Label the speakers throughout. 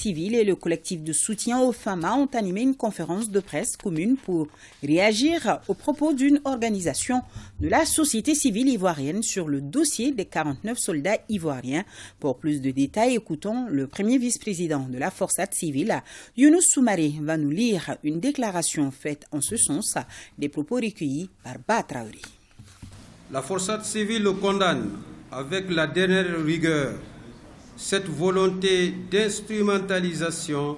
Speaker 1: civile et le collectif de soutien aux femmes ont animé une conférence de presse commune pour réagir au propos d'une organisation de la société civile ivoirienne sur le dossier des 49 soldats ivoiriens. Pour plus de détails, écoutons le premier vice-président de la Forçat civile, Younous Soumaré, va nous lire une déclaration faite en ce sens, des propos recueillis par Ba Traoré.
Speaker 2: La Forçat civile condamne avec la dernière rigueur cette volonté d'instrumentalisation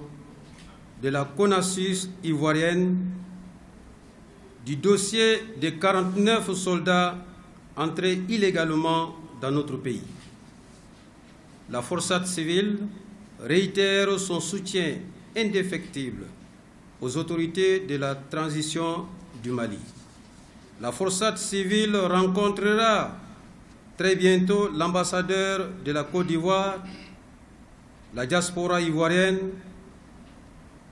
Speaker 2: de la CONASUS ivoirienne du dossier des 49 soldats entrés illégalement dans notre pays. La Forçat civile réitère son soutien indéfectible aux autorités de la transition du Mali. La Forçat civile rencontrera très bientôt l'ambassadeur de la Côte d'Ivoire, la diaspora ivoirienne,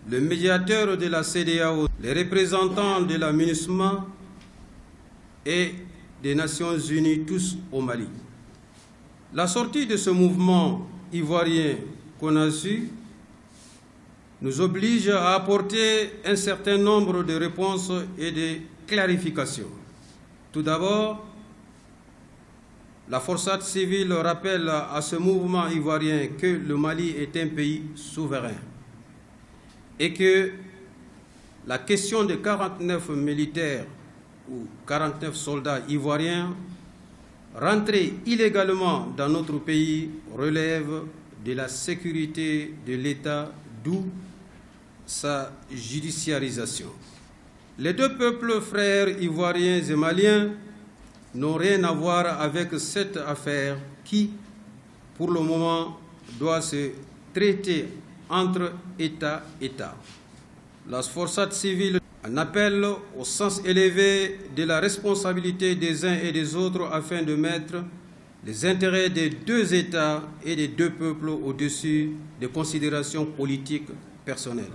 Speaker 2: le médiateur de la CEDEAO, les représentants de la MINUSMA et des Nations Unies, tous au Mali. La sortie de ce mouvement ivoirien CONASU nous oblige à apporter un certain nombre de réponses et de clarifications. Tout d'abord, la Forçat civile rappelle à ce mouvement ivoirien que le Mali est un pays souverain et que la question de 49 militaires ou 49 soldats ivoiriens rentrés illégalement dans notre pays relève de la sécurité de l'État, d'où sa judiciarisation. Les deux peuples frères ivoiriens et maliens n'ont rien à voir avec cette affaire qui, pour le moment, doit se traiter entre États. La Forçat civile en appelle au sens élevé de la responsabilité des uns et des autres afin de mettre les intérêts des deux États et des deux peuples au-dessus des considérations politiques personnelles.